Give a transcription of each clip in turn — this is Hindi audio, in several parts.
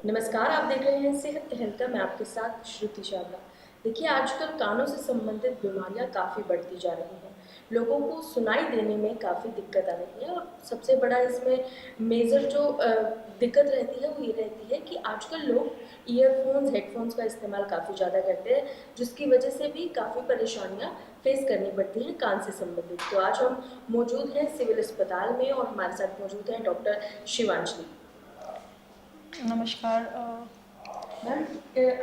नमस्कार, आप देख रहे हैं सेहत टहलका। मैं आपके साथ श्रुति चावला। देखिए, आजकल कानों से संबंधित बीमारियां काफ़ी बढ़ती जा रही हैं। लोगों को सुनाई देने में काफ़ी दिक्कत आ रही है और सबसे बड़ा इसमें मेजर जो दिक्कत रहती है वो ये रहती है कि आजकल लोग ईयरफोन्स, हेडफोन्स का इस्तेमाल काफ़ी ज़्यादा करते हैं, जिसकी वजह से भी काफ़ी परेशानियां फेस करनी पड़ती हैं कान से संबंधित। तो आज हम मौजूद हैं सिविल अस्पताल में और हमारे साथ मौजूद हैं डॉक्टर शिवांशी। नमस्कार। मैम,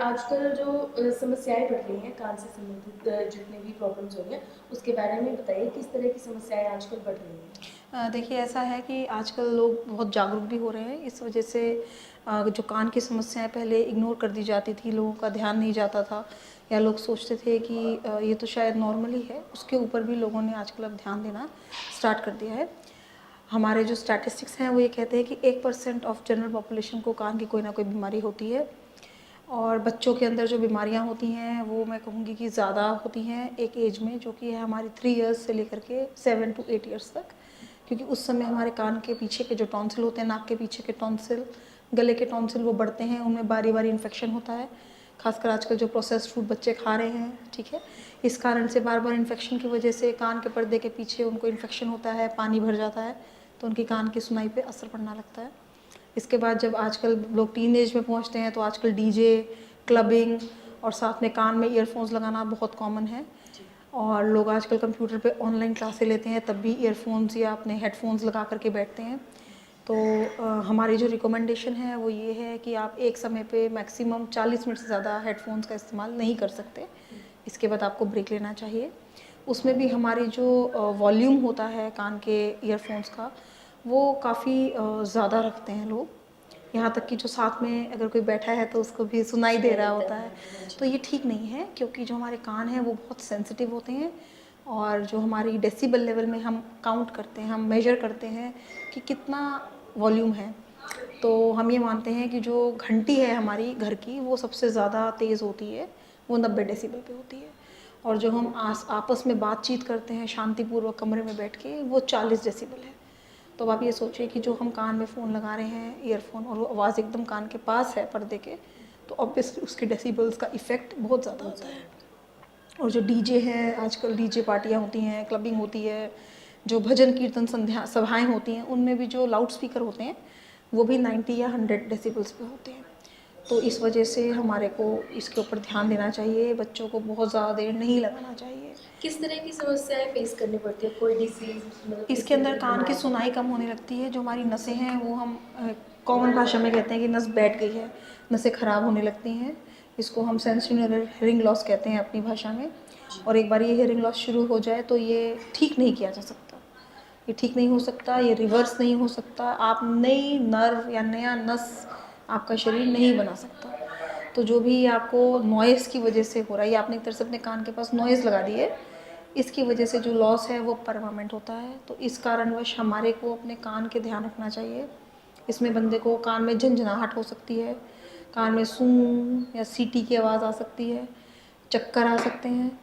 आजकल जो समस्याएं बढ़ रही हैं कान से संबंधित, जितने भी प्रॉब्लम्स हो रही हैं उसके बारे में बताइए, किस तरह की समस्याएं आजकल बढ़ रही हैं? देखिए, ऐसा है कि आजकल लोग बहुत जागरूक भी हो रहे हैं। इस वजह से जो कान की समस्याएं पहले इग्नोर कर दी जाती थी, लोगों का ध्यान नहीं जाता था या लोग सोचते थे कि ये तो शायद नॉर्मल ही है, उसके ऊपर भी लोगों ने आजकल अब ध्यान देना स्टार्ट कर दिया है। हमारे जो स्टैटिस्टिक्स हैं वो ये कहते हैं कि 1% ऑफ जनरल पॉपुलेशन को कान की कोई ना कोई बीमारी होती है। और बच्चों के अंदर जो बीमारियां होती हैं वो मैं कहूँगी कि ज़्यादा होती हैं एक एज में, जो कि है हमारी 3 इयर्स से लेकर के 7 to 8 इयर्स तक। क्योंकि उस समय हमारे कान के पीछे के जो टॉन्सिल होते हैं, नाक के पीछे के टॉन्सिल, गले के टॉन्सिल, वो बढ़ते हैं, उनमें बारी बारी इन्फेक्शन होता है। खासकर आजकल जो प्रोसेस्ड फूड बच्चे खा रहे हैं, ठीक है, इस कारण से बार बार इन्फेक्शन की वजह से कान के पर्दे के पीछे उनको इन्फेक्शन होता है, पानी भर जाता है, तो उनकी कान की सुनाई पे असर पड़ना लगता है। इसके बाद जब आजकल लोग टीन एज में पहुंचते हैं तो आजकल डीजे, क्लबिंग और साथ में कान में ईयरफोन्स लगाना बहुत कॉमन है। और लोग आजकल कंप्यूटर पे ऑनलाइन क्लासें लेते हैं, तब भी ईयरफोन्स या अपने हेडफोन्स लगा करके बैठते हैं। तो हमारी जो रिकमेंडेशन है वो ये है कि आप एक समय पे मैक्सिमम 40 मिनट से ज़्यादा हेडफोन्स का इस्तेमाल नहीं कर सकते। इसके बाद आपको ब्रेक लेना चाहिए। उसमें भी हमारी जो वॉल्यूम होता है कान के ईयरफोन्स का, वो काफ़ी ज़्यादा रखते हैं लोग। यहाँ तक कि जो साथ में अगर कोई बैठा है तो उसको भी सुनाई दे रहा होता है। तो ये ठीक नहीं है, क्योंकि जो हमारे कान हैं वो बहुत सेंसिटिव होते हैं। और जो हमारी डेसिबल लेवल में हम काउंट करते हैं, हम मेजर करते हैं कि कितना वॉल्यूम है, तो हम ये मानते हैं कि जो घंटी है हमारी घर की, वो सबसे ज़्यादा तेज़ होती है, वो 90 डेसिबल पे होती है। और जो हम आपस में बातचीत करते हैं शांतिपूर्वक कमरे में बैठ के, वो 40 डेसिबल है। तो अब आप ये सोचिए कि जो हम कान में फ़ोन लगा रहे हैं, ईयरफोन, और वो आवाज़ एकदम कान के पास है पर्दे के, तो ऑब्वियसली उसके डेसिबल्स का इफ़ेक्ट बहुत ज़्यादा होता है। और जो डीजे हैं, आजकल डीजे पार्टियाँ होती हैं, क्लबिंग होती है, जो भजन कीर्तन संध्या सभाएँ होती हैं, उनमें भी जो लाउड स्पीकर होते हैं वो भी 90 या 100 डेसिबल्स पे होते हैं। तो इस वजह से हमारे को इसके ऊपर ध्यान देना चाहिए, बच्चों को बहुत ज़्यादा देर नहीं लगाना चाहिए। किस तरह की समस्याएं फेस करनी पड़ती है? कोई डिसीज, मतलब किस इसके तरह अंदर की कान की बीमारी? सुनाई कम होने लगती है। जो हमारी नसें हैं वो हम कॉमन भाषा में कहते हैं कि नस बैठ गई है, नसें ख़राब होने लगती हैं। इसको हम सेंसरी हेयरिंग लॉस कहते हैं अपनी भाषा में। और एक बार ये हेयरिंग लॉस शुरू हो जाए तो ये ठीक नहीं किया जा सकता, ये ठीक नहीं हो सकता, ये रिवर्स नहीं हो सकता। आप नई नर्व या नया नस आपका शरीर नहीं बना सकता। तो जो भी आपको नॉइज़ की वजह से हो रहा है, या आपने एक तरह से अपने कान के पास नॉइज़ लगा दी है, इसकी वजह से जो लॉस है वो परमानेंट होता है। तो इस कारणवश हमारे को अपने कान के ध्यान रखना चाहिए। इसमें बंदे को कान में झंझनाहट हो सकती है, कान में सूं या सीटी की आवाज़ आ सकती है, चक्कर आ सकते हैं,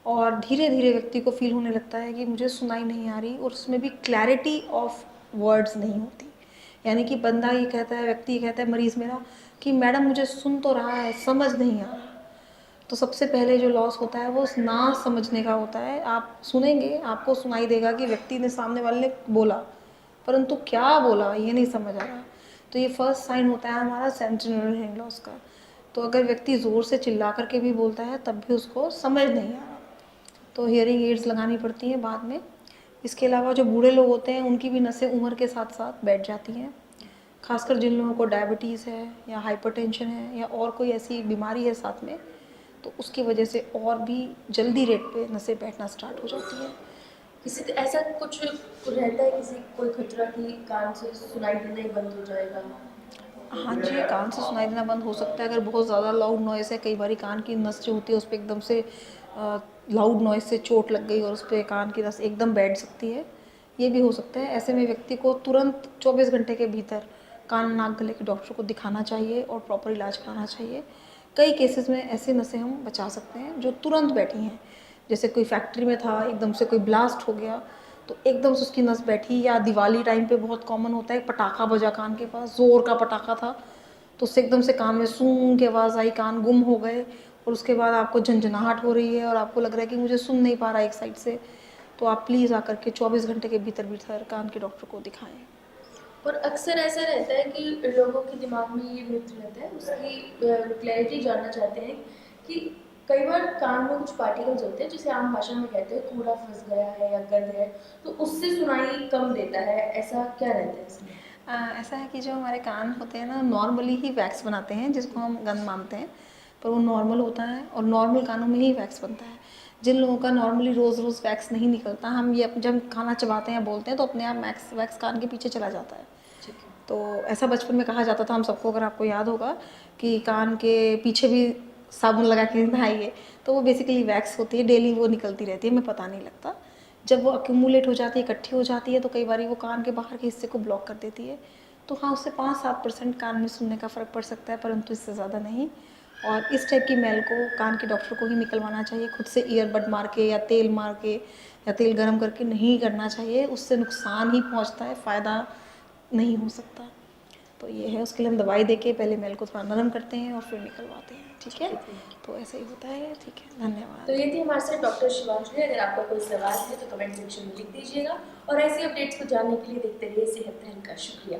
और धीरे धीरे व्यक्ति को फील होने लगता है कि मुझे सुनाई नहीं आ रही, और उसमें भी क्लैरिटी ऑफ वर्ड्स नहीं होती। यानी कि बंदा ये कहता है, व्यक्ति ये कहता है, मरीज़ मेरा, कि मैडम मुझे सुन तो रहा है, समझ नहीं आ रहा। तो सबसे पहले जो लॉस होता है वो उस ना समझने का होता है। आप सुनेंगे, आपको सुनाई देगा कि व्यक्ति ने, सामने वाले ने बोला, परंतु क्या बोला ये नहीं समझ आ रहा। तो ये फर्स्ट साइन होता है हमारा सेंट्रल हेयरिंग लॉस का। तो अगर व्यक्ति ज़ोर से चिल्ला करके भी बोलता है तब भी उसको समझ नहीं आ रहा, तो हियरिंग एड्स लगानी पड़ती हैं बाद में। इसके अलावा जो बूढ़े लोग होते हैं उनकी भी नसें उम्र के साथ साथ बैठ जाती हैं। खासकर जिन लोगों को डायबिटीज़ है या हाइपरटेंशन है या और कोई ऐसी बीमारी है साथ में, तो उसकी वजह से और भी जल्दी रेट पे नसें बैठना स्टार्ट हो जाती है। किसी ऐसा कुछ रहता है, किसी कोई खतरा कि कान से सुनाई देना ही बंद हो जाएगा? हाँ जी, कान से सुनाई देना बंद हो सकता है अगर बहुत ज़्यादा लाउड नॉइज़ है। कई बार कान की नस जो होती है उस पर एकदम से लाउड नॉइज़ से चोट लग गई और उस पर कान की नस एकदम बैठ सकती है, ये भी हो सकता है। ऐसे में व्यक्ति को तुरंत 24 घंटे के भीतर कान नाक गले के डॉक्टर को दिखाना चाहिए और प्रॉपर इलाज कराना चाहिए। कई केसेस में ऐसे नसें हम बचा सकते हैं जो तुरंत बैठी हैं। जैसे कोई फैक्ट्री में था, एकदम से कोई ब्लास्ट हो गया तो एकदम से उसकी नस बैठी, या दिवाली टाइम पे बहुत कॉमन होता है, पटाखा बजा कान के पास, ज़ोर का पटाखा था, तो उससे एकदम से कान में सूं की आवाज़ आई, कान गुम हो गए और उसके बाद आपको झंझनाहट हो रही है और आपको लग रहा है कि मुझे सुन नहीं पा रहा एक साइड से, तो आप प्लीज़ आकर के 24 घंटे के भीतर भीतर कान के डॉक्टर को दिखाएं। और अक्सर ऐसा रहता है कि लोगों के दिमाग में ये मिथ रहता है, उसकी क्लैरिटी जानना चाहते हैं कि कई बार कान में कुछ पार्टिकल्स होते हैं जिसे आम भाषा में कहते हैं कूड़ा फंस गया है या गंद है, तो उससे सुनाई कम देता है, ऐसा क्या रहता है इसमें? ऐसा है कि जो हमारे कान होते हैं ना, नॉर्मली ही वैक्स बनाते हैं, जिसको हम गंद मानते हैं, पर वो नॉर्मल होता है और नॉर्मल कानों में ही वैक्स बनता है। जिन लोगों का नॉर्मली रोज़ रोज़ वैक्स नहीं निकलता, हम ये जब खाना चबाते हैं बोलते हैं तो अपने आप वैक्स कान के पीछे चला जाता है। ठीक है। तो ऐसा बचपन में कहा जाता था हम सबको, अगर आपको याद होगा, कि कान के पीछे भी साबुन लगा के नहाइए, तो वो बेसिकली वैक्स होती है, डेली वो निकलती रहती है, हमें पता नहीं लगता। जब वो अक्यूमुलेट हो जाती है, इकट्ठी हो जाती है, तो कई बार वो कान के बाहर के हिस्से को ब्लॉक कर देती है। तो हाँ, उससे 5-7% कान में सुनने का फ़र्क पड़ सकता है, परंतु इससे ज़्यादा नहीं। और इस टाइप की मैल को कान के डॉक्टर को ही निकलवाना चाहिए, खुद से ईयरबड मार के या तेल मार के या तेल गर्म करके नहीं करना चाहिए, उससे नुकसान ही पहुँचता है, फ़ायदा नहीं हो सकता। तो ये है, उसके लिए हम दवाई देके पहले मैल को थोड़ा नरम करते हैं और फिर निकलवाते हैं। ठीक है, तो ऐसे ही होता है। ठीक है, तो धन्यवाद। ये थी हमारे साथ डॉक्टर शिवांशी। अगर आपका कोई सवाल है तो कमेंट सेक्शन में लिख दीजिएगा और ऐसी अपडेट्स को जानने के लिए देखते रहिए सेहत तहलका। शुक्रिया।